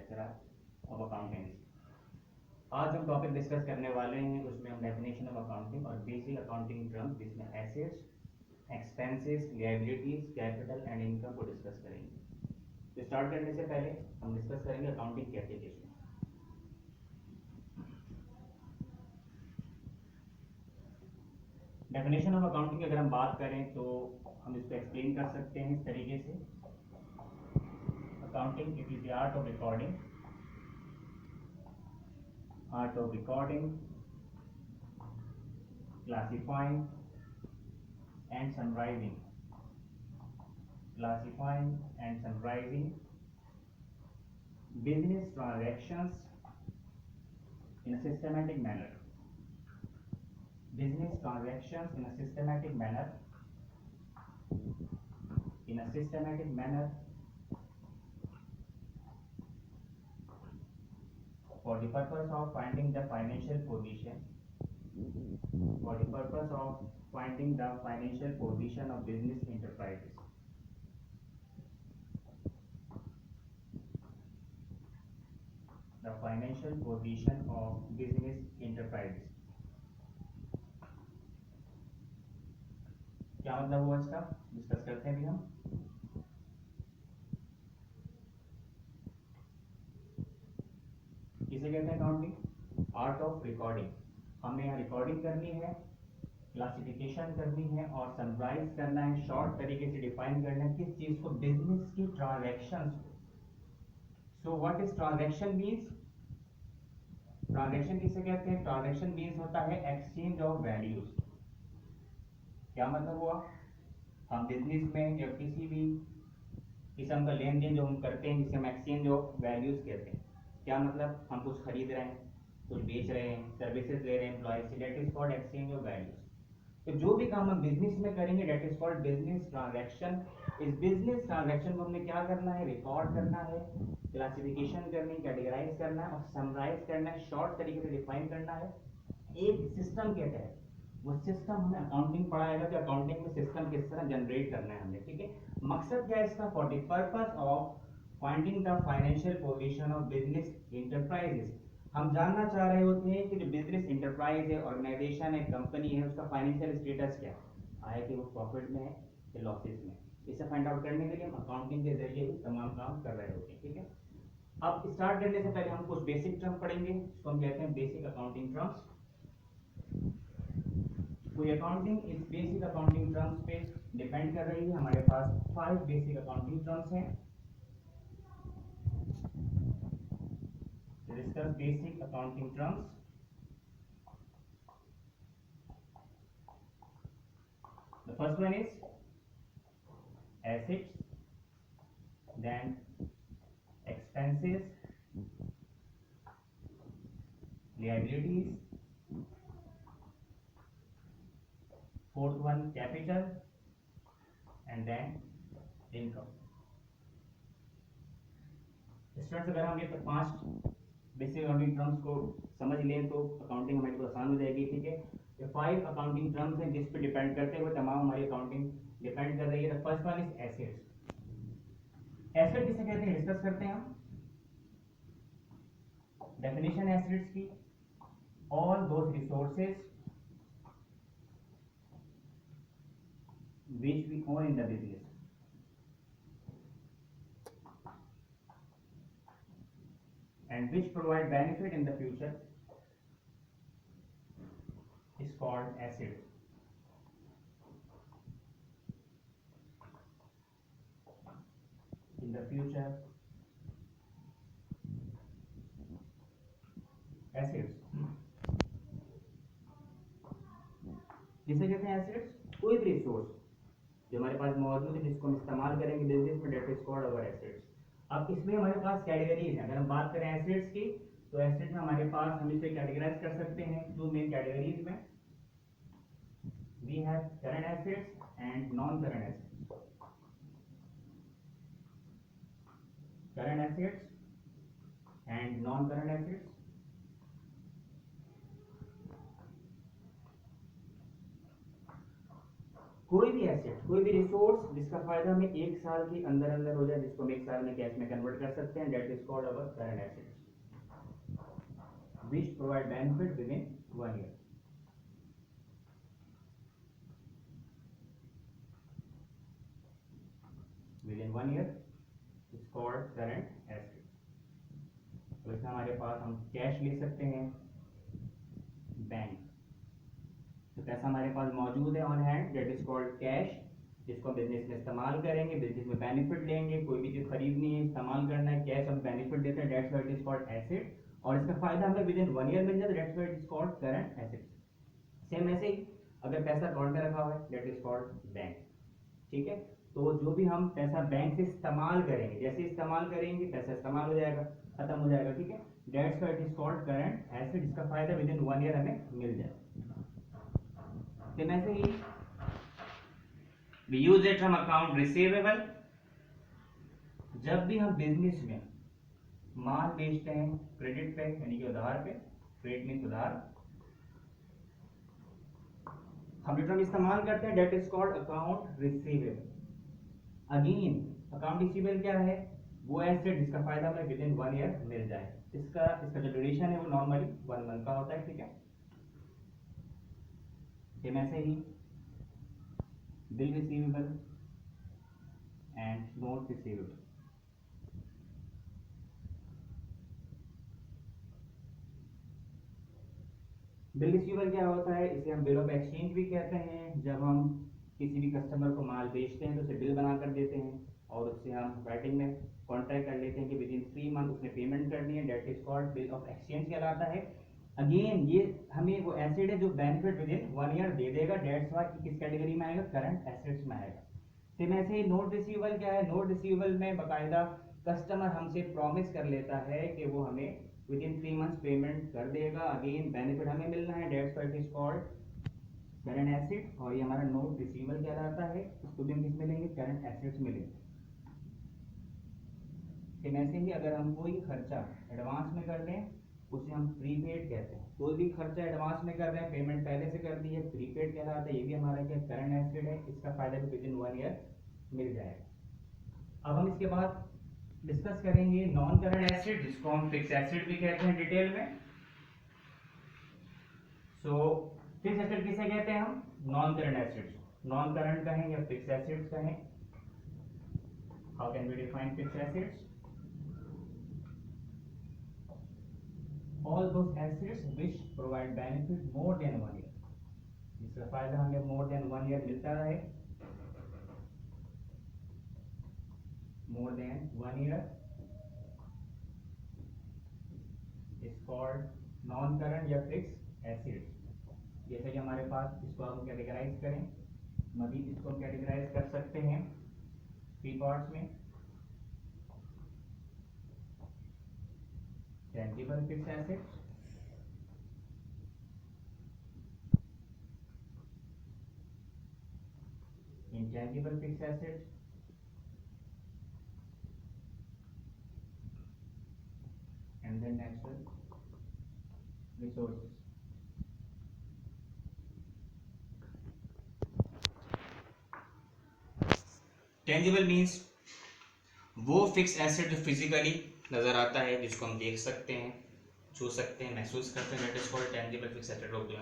Lecturer of accountancy. आज हम topic discuss करने वाले हैं, उसमें हम डेफिनेशन ऑफ अकाउंटिंग और बेसिक अकाउंटिंग टर्म्स जिसमें assets, expenses, liabilities, capital and income को डिस्कस करेंगे। तो स्टार्ट करने से पहले हम डिस्कस करेंगे अकाउंटिंग की एप्लीकेशन। डेफिनेशन ऑफ अकाउंटिंग की अगर हम बात करें तो हम इसको एक्सप्लेन कर सकते हैं इस तरीके से। Accounting it is the art of recording, classifying and summarizing business transactions in a systematic manner. Business transactions in a systematic manner for the purpose of finding the financial position of business enterprises. The financial position of business enterprises. क्या मतलब हुआ इसका, discuss करते हैं अभी हम। किसे कहते हैं अकाउंटिंग? Art of recording. हमने यहाँ रिकॉर्डिंग करनी है, क्लासिफिकेशन करनी है और समराइज करना है, शॉर्ट तरीके से डिफाइन करना है किस चीज को, बिजनेस की ट्रांजैक्शंस को। So what is transaction means? Transaction किसे कहते हैं? ट्रांजैक्शन मींस होता है एक्सचेंज ऑफ वैल्यूज। क्या मतलब हुआ? हम बिजनेस में या किसी भी किस्म का लेन देन जो हम करते हैं जिसे हम एक्सचेंज ऑफ वैल्यूज कहते हैं। क्या मतलब? हम कुछ खरीद रहे हैं, कुछ बेच रहे हैं, सर्विसेज ले रहे हैं एम्प्लॉय से, that is called exchange of values. तो जो भी काम हम बिजनेस में करेंगे that is called business transaction. इस बिजनेस ट्रांजैक्शन को हमने क्या करना है? रिकॉर्ड करना है, क्लासिफिकेशन करनी, कैटेगराइज करना है और समराइज करना है, शॉर्ट तरीके से डिफाइन करना है एक सिस्टम के तहत। वो सिस्टम हमें अकाउंटिंग पढ़ाएगा कि अकाउंटिंग में सिस्टम किस तरह जनरेट करना है हमने, ठीक है। मकसद क्या है इसका? For the purpose of finding the financial position of business enterprises. हम जानना चाह रहे होते हैं कि जो बिजनेस इंटरप्राइज है, ऑर्गेनाइजेशन है, कंपनी है, उसका फाइनेंशियल स्टेटस क्या है कि वो प्रॉफिट में है या लॉसेस में। इसे फाइंड आउट करने के लिए हम अकाउंटिंग के जरिए ही तमाम काम कर रहे होते हैं, ठीक है। अब स्टार्ट करने से पहले हम कुछ बेसिक टर्म पढ़ेंगे, इसको हम कहते हैं बेसिक अकाउंटिंग टर्म्स। कोई अकाउंटिंग इस बेसिक अकाउंटिंग टर्म्स पे डिपेंड कर रही है। हमारे पास 5 बेसिक अकाउंटिंग टर्म्स हैं। Discuss basic accounting terms. The first one is assets, then expenses, liabilities, fourth one capital, and then income. Students अगर हम ये 5 बेसिक अकाउंटिंग टर्म्स को समझ लें तो अकाउंटिंग हमारी को आसान हो जाएगी, ठीक है। ये 5 अकाउंटिंग टर्म्स हैं जिस पे डिपेंड करते हुए तमाम हमारी अकाउंटिंग डिपेंड कर रही है। First one is assets. Asset किसे कहते हैं डिस्कस करते हैं हम। डेफिनेशन एसेट्स की, all those resources which we own in the business and which provide benefit in the future is called assets. In the future, assets जिसे कहते हैं एसेट्स, कोई भी रिसोर्स जो हमारे पास मौजूद है जिसको हम इस्तेमाल करेंगे बिजनेस में, that is called our assets. अब इसमें हमारे पास कैटेगरीज हैं। अगर हम बात करें एसेट्स की तो एसेट में हमारे पास हम इसे कैटेगराइज कर सकते हैं 2 मेन कैटेगरीज में। We have current assets and non current assets. Current assets and non current assets. कोई भी एसेट, कोई भी रिसोर्स जिसका फायदा हमें 1 साल के अंदर अंदर हो जाए, जिसको हम 1 साल में कैश में कन्वर्ट कर सकते हैं, that is called our current assets which provide benefit within 1 year. Within 1 year is called current asset. तो इसमें हमारे पास हम कैश ले सकते हैं बैंक, तो पैसा हमारे पास मौजूद है on hand, that is called cash, जिसको हम बिजनेस में इस्तेमाल करेंगे, बिजनेस में बेनिफिट लेंगे, कोई भी चीज खरीदनी है इस्तेमाल करना है, कैश हम बेनिफिट देते हैं, that's why it is called asset, और इसका फायदा हमें विद इन 1 ईयर मिल जाता है, that's why it is called current asset. Same ऐसे ही अगर पैसा अकाउंट में रखा हुआ है, दैट इज कॉल्ड बैंक। ठीक है, तो जो भी हम पैसा बैंक से इस्तेमाल करेंगे, जैसे इस्तेमाल करेंगे पैसा इस्तेमाल हो जाएगा, खत्म हो जाएगा। ठीक है, that's why it is called current asset, जिसका फायदा विद इन 1 ईयर हमें मिल जाए। तो ऐसे ही we use it from account receivable, जब भी हम बिजनेस में माल बेचते हैं क्रेडिट पे यानी कि उधार पे, क्रेडिट मींस उधार, हम रिटर्न इस्तेमाल करते हैं, that is called account receivable. Again account receivable क्या है, वो एसेट जिसका फायदा हमें विद इन 1 ईयर मिल जाए। इसका जो ड्यूरेशन है वो नॉर्मली 1 मंथ का होता है। ठीक है, सेम ऐसे ही bill receivable and note receivable. Bill receivable क्या होता है, इसे हम बिल ऑफ एक्सचेंज भी कहते हैं। जब हम किसी भी कस्टमर को माल बेचते हैं तो उसे बिल बना कर देते हैं और उससे हम राइटिंग में कॉन्ट्रैक्ट कर लेते हैं कि विद इन 3 मंथ उसने पेमेंट करनी है, that is called bill of exchange कहलाता है। अगेन ये हमें वो एसेट है जो बेनिफिट विद इन 1 ईयर दे देगा, डेट्स व्हाई किस कैटेगरी में आएगा, करंट एसेट्स में आएगा। सेम ऐसे ही नोट रिसीवेबल क्या है, नोट रिसीवेबल में बाकायदा कस्टमर हमसे प्रॉमिस कर लेता है कि वो हमें विद इन 3 मंथ्स पेमेंट कर देगा, अगेन बेनिफिट हमें मिलना है, dates why it is called current asset, और ये हमारा नोट रिसीवेबल कहलाता है, इसको भी हम किस मिलेंगे, करंट एसेट्स मिलेंगे। सेम ऐसे ही अगर हम कोई खर्चा एडवांस में कर लें उसे हम प्रीपेड कहते हैं, कोई भी खर्चा एडवांस में कर रहे हैं, पेमेंट पहले से कर दी है, प्रीपेड कहलाता है, ये भी हमारा क्या करंट एसेट है, इसका फायदा भी विद इन 1 ईयर मिल जाएगा। अब हम इसके बाद डिस्कस करेंगे नॉन करंट एसेट, जिसको हम फिक्स एसेट भी कहते हैं डिटेल में। सो फिक्स एसेट किसे कहते हैं हम, non current assets, non current कहें या फिक्स एसेट्स कहें। How can we define fix assets, all those assets which provide benefit more than 1 year, जिसका फायदा हमें more than 1 year मिलता रहे, more than 1 year is called non current या fixed assets। जैसे कि हमारे पास इसको हम कैटेगराइज करें, मजीद इसको हम कैटेगराइज कर सकते हैं 3 पार्ट्स में, tangible fixed assets, intangible fixed assets, and then natural resources। Tangible means वो फिक्स एसेट जो फिजिकली नजर आता है, जिसको हम देख सकते हैं, छू सकते हैं, महसूस करते हैं, that is called tangible fix asset. रोक दो।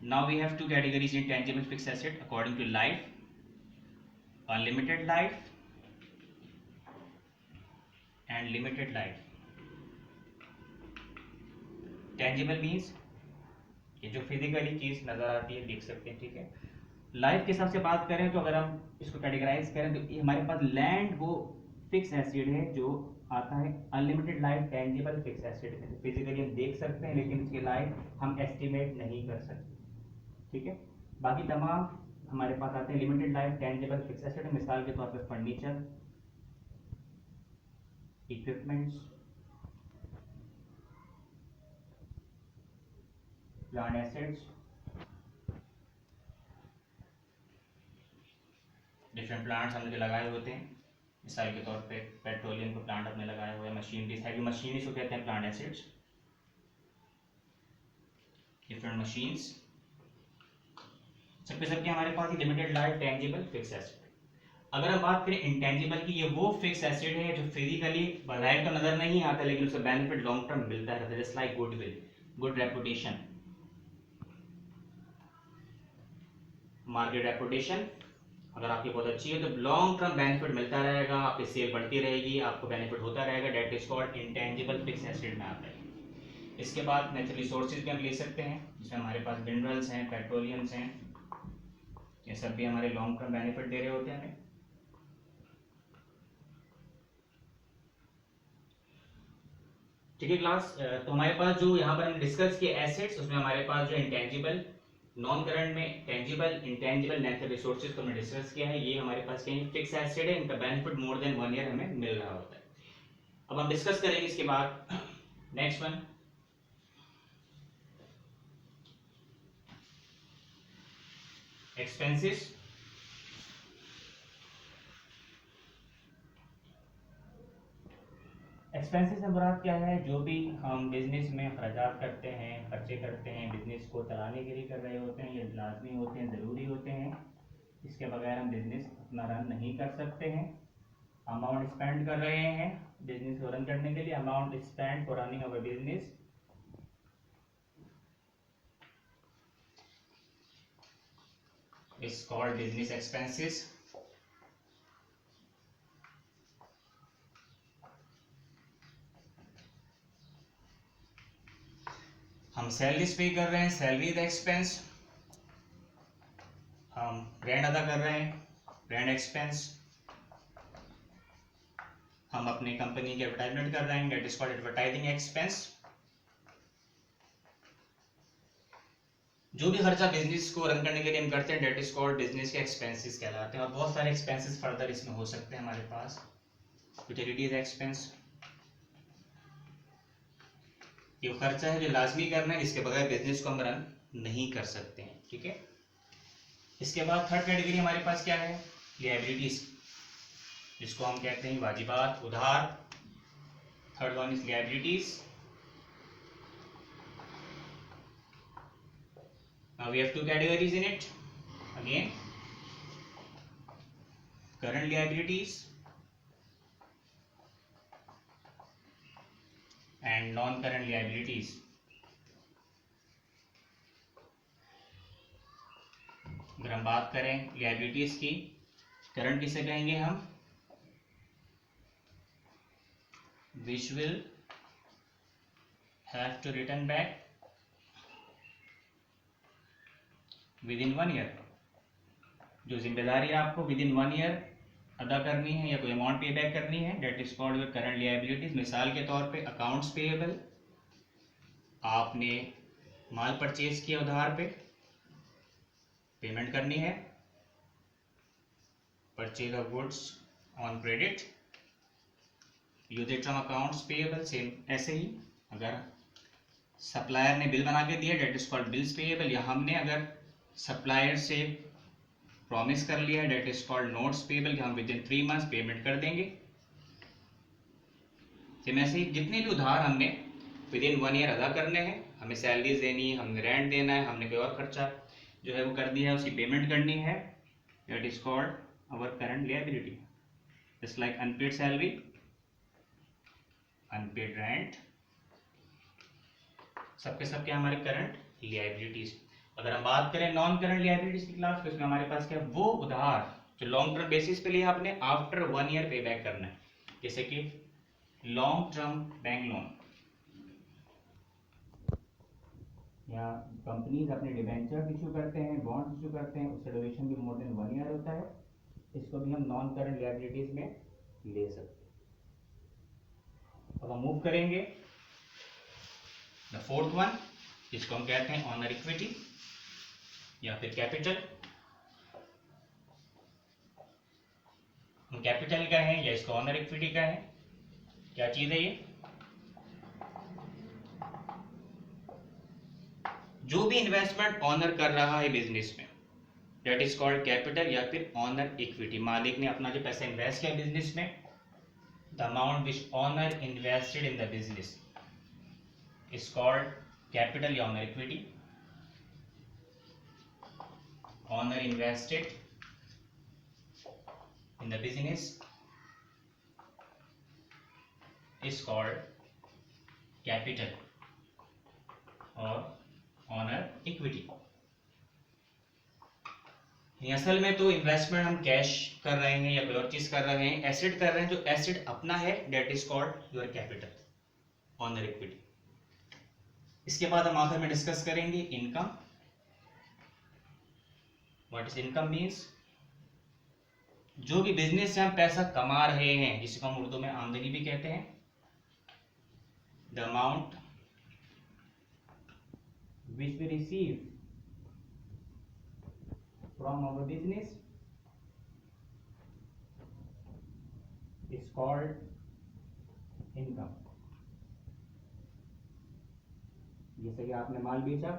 Now we have 2 categories in tangible fix asset according to life, unlimited life and limited life. Tangible means ये जो फिजिकली चीज नजर आती है, देख सकते हैं। ठीक है, लाइफ के हिसाब से बात करें तो अगर हम इसको कैटेगराइज करें तो ये हमारे पास लैंड वो फिक्स एसेट है जो आता है। Unlimited life tangible fix asset है, फिजिकली हम देख सकते हैं लेकिन इसकी लाइफ हम एस्टिमेट नहीं कर सकते। ठीक है, बाकी तमाम हमारे पास आते हैं limited life tangible fix asset. मिसाल के तौर पर furniture, equipments, plant assets, different plants हमने जो लगाए होते हैं, मिसाल के तौर पे पेट्रोलियम को प्लांट अपने लगाए हुए हैं, मशीनरीज हैवी मशीनरीज को कहते हैं प्लांट एसेट्स, डिफरेंट मशीन्स, सबके सबके हमारे पास limited life tangible fix asset. अगर हम बात करें इंटेंजिबल की, ये वो फिक्स एसेट है जो फिजिकली बाहर तो नजर नहीं आता लेकिन उसका बेनिफिट लॉन्ग टर्म मिलता रहता है, just like goodwill, good reputation, market reputation अगर आपकी बहुत अच्छी है तो लॉन्ग टर्म बेनिफिट मिलता रहेगा, आपकी सेल बढ़ती रहेगी, आपको बेनिफिट होता रहेगा, that is called intangible fix asset में आता है। इसके बाद नेचुरल रिसोर्सेज भी हम ले सकते हैं, जिसमें हमारे पास मिनरल्स हैं, पेट्रोलियम्स हैं, ये सब भी हमारे लॉन्ग टर्म बेनिफिट दे रहे होते हैं हमें। ठीक है क्लास, तो हमारे पास जो यहाँ पर हमने डिस्कस किए एसेट्स, उसमें हमारे पास जो इंटेंजिबल, नॉन करंट में टेंजिबल, इंटेंजिबल नेचुरल रिसोर्सेज को हमने डिस्कस किया है, ये हमारे पास कहीं फिक्स एसेट है, इनका बेनिफिट मोर देन 1 ईयर हमें मिल रहा होता है। अब हम डिस्कस करेंगे इसके बाद नेक्स्ट वन, एक्सपेंसेस। एक्सपेंसेस से मुराद क्या है, जो भी हम बिजनेस में खर्चात करते हैं, खर्चे करते हैं, बिजनेस को चलाने के लिए कर रहे होते हैं, ये लाजमी होते हैं, ज़रूरी होते हैं, इसके बगैर हम बिजनेस अपना रन नहीं कर सकते हैं। अमाउंट स्पेंड कर रहे हैं बिजनेस को रन करने के लिए, amount spend for running our business is called business expenses. हम सैलरीज पे कर रहे हैं, सैलरी द एक्सपेंस, हम रेंट अदा कर रहे हैं, रेंट एक्सपेंस, हम अपनी कंपनी की एडवर्टाइजमेंट कर रहे हैं, that is called advertising expense. जो भी खर्चा बिजनेस को रन करने के लिए हम करते हैं, डेट इज कॉल्ड बिजनेस के एक्सपेंसेस कहलाते हैं। और बहुत सारे एक्सपेंसेस फर्दर इसमें हो सकते हैं हमारे पास, यूटिलिटीज एक्सपेंस, ये खर्चा है जो लाजमी करना है, इसके बगैर बिजनेस को हम रन नहीं कर सकते हैं। ठीक है, इसके बाद थर्ड कैटेगरी हमारे पास क्या है, लिएबिलिटीज, जिसको हम कहते हैं वाजिबात, उधार। Third one is liabilities. Now we have two categories in it. Again, current liabilities and non-current liabilities. अगर हम बात करें liabilities की, current किसे कहेंगे हम, which will have to return back with in 1 year, जो जिम्मेदारी आपको विद इन 1 ईयर अदा करनी है या कोई अमाउंट पे बैक करनी है, that is called your current liabilities. मिसाल के तौर पे अकाउंट्स पेएबल, आपने माल परचेज किया उधार पे, पेमेंट करनी है, purchase of goods on credit, uses from accounts payable. Same ऐसे ही अगर सप्लायर ने बिल बना के दिया, that is called bills payable, या हमने अगर सप्लायर से प्रॉमिस कर लिया है, that is called notes payable, कि हम विद इन 3 मंथ्स पेमेंट कर देंगे। सेम ऐसे ही जितने भी उधार हमने विद इन 1 ईयर अदा करने हैं, हमें सैलरीज देनी है, हमने रेंट देना है, हमने कोई और खर्चा जो है वो कर दिया है, उसकी पेमेंट करनी है, that is called our current liability. Just like unpaid salary, unpaid rent, सबके सबके हमारे करंट लिएबिलिटीज। अगर हम बात करें नॉन करंट लिएबिलिटीज की क्लास, तो इसमें हमारे पास क्या है, वो उधार जो लॉन्ग टर्म बेसिस पे लिया आपने, आफ्टर 1 ईयर पे बैक करना है, जैसे कि लॉन्ग टर्म बैंक लोन, या कंपनीज अपने डिबेंचर इशू करते हैं, बॉन्ड इशू करते हैं, उसका ड्यूरेशन भी मोर देन 1 ईयर होता है, इसको भी हम नॉन करंट लिएबिलिटीज में ले सकते हैं। अब हम मूव करेंगे द फोर्थ वन, जिसको हम कहते हैं ऑनर इक्विटी या फिर कैपिटल। हम कैपिटल का है या इसको ऑनर इक्विटी का है, क्या चीज है ये, जो भी इन्वेस्टमेंट ऑनर कर रहा है बिजनेस में, दैट इज कॉल्ड कैपिटल या फिर ऑनर इक्विटी। मालिक ने अपना जो पैसा इन्वेस्ट किया बिजनेस में, the amount which owner invested in the business is called capital या owner equity. Owner invested in the business is called capital और ऑनर इक्विटी। असल में तो इन्वेस्टमेंट हम कैश कर रहे हैं या कोई और चीज कर रहे हैं, एसेट कर रहे हैं, जो एसेट अपना है that is called your capital, owner equity. इसके बाद हम आखिर में डिस्कस करेंगे income. What is income means, जो भी बिजनेस से हम पैसा कमा रहे हैं, जिसको हम उर्दू में आमदनी भी कहते हैं, the amount which we receive from our business is called income। जैसे कि आपने माल बेचा,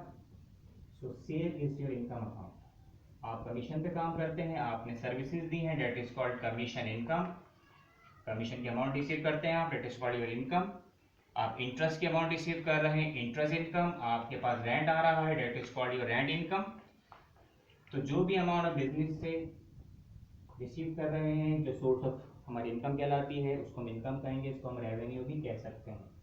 so sale is your income account. आप कमीशन पे काम करते हैं, आपने सर्विसेज दी हैं, that is called commission income. Commission की अमाउंट रिसीव करते हैं आप, that is called your income. आप इंटरेस्ट की अमाउंट रिसीव कर रहे हैं, इंटरेस्ट इनकम। आपके पास रेंट आ रहा है, that is called your rent income. तो जो भी अमाउंट आप बिजनेस से रिसीव कर रहे हैं, जो सोर्स ऑफ हमारी इनकम कहलाती है, उसको हम इनकम कहेंगे, इसको हम रेवेन्यू भी कह सकते हैं।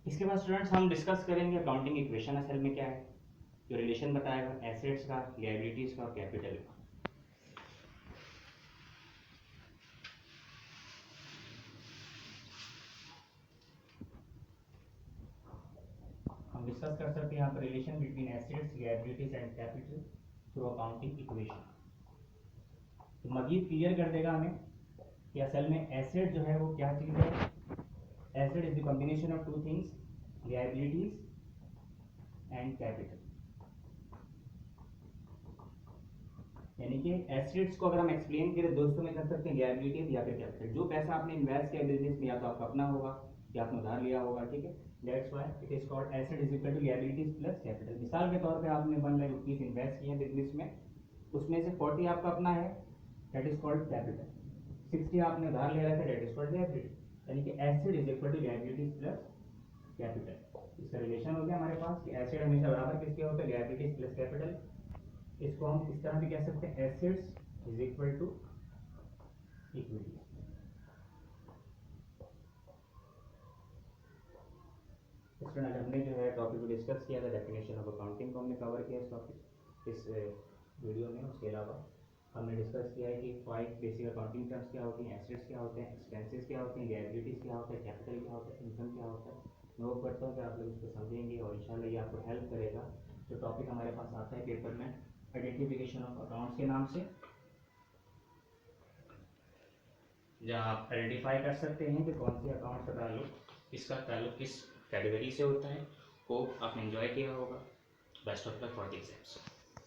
इसके बाद स्टूडेंट्स हम डिस्कस करेंगे अकाउंटिंग इक्वेशन असल में क्या है, जो रिलेशन बताएगा एसेट्स का, लायबिलिटीज का और कैपिटल का। हम डिस्कस कर सकते हैं यहाँ पर relation between assets, liabilities and capital through accounting equation. तो मजीद क्लियर कर देगा हमें कि असल में एसेट जो है वो क्या चीज़ है। Asset is the combination of two things, liabilities and capital. यानी कि एसेट्स को अगर हम एक्सप्लेन करें दोस्तों में कर सकते हैं लायबिलिटीज या फिर कैपिटल। जो पैसा आपने इन्वेस्ट किया बिजनेस में, या तो आपका अपना होगा या आपने उधार लिया होगा, ठीक है। That's why it is called asset is equal to liabilities plus capital. मिसाल के तौर पे आपने 1 लाख रुपीस इन्वेस्ट किए बिजनेस में, उसमें से 40 आपका अपना है, दैट इज कॉल्ड कैपिटल। 60 आपने उधार ले रखा है, दैट इज कॉल्ड लायबिलिटी। यानी कि asset is equal to liabilities plus capital. इसका रिलेशन हो गया हमारे पास कि एसेट हमेशा बराबर किसके होते हैं, लायबिलिटीज प्लस कैपिटल। इसको हम इस तरह भी कह सकते हैं, assets is equal to equity. Student हमने जो है टॉपिक को डिस्कस किया था, डेफिनेशन ऑफ अकाउंटिंग को हमने कवर किया इस टॉपिक इस वीडियो में। उसके अलावा हमने डिस्कस किया है कि 5 बेसिक अकाउंटिंग टर्म्स क्या होती हैं, एसेट्स क्या होते हैं, एक्सपेंसेस क्या होते हैं, लायबिलिटीज क्या होता है, कैपिटल क्या होता है, इनकम क्या होता है। मैं होप करता हूँ कि आप लोग इसको समझेंगे और इंशाल्लाह ये आपको हेल्प करेगा। जो टॉपिक हमारे पास आता है पेपर में आइडेंटिफिकेशन ऑफ अकाउंट्स के नाम से, जहाँ आप आइडेंटिफाई कर सकते हैं कि कौन से अकाउंट का ताल्लुक, इसका ताल्लुक किस कैटेगरी से होता है। होप आपने एंजॉय किया होगा। Best of luck for the exams.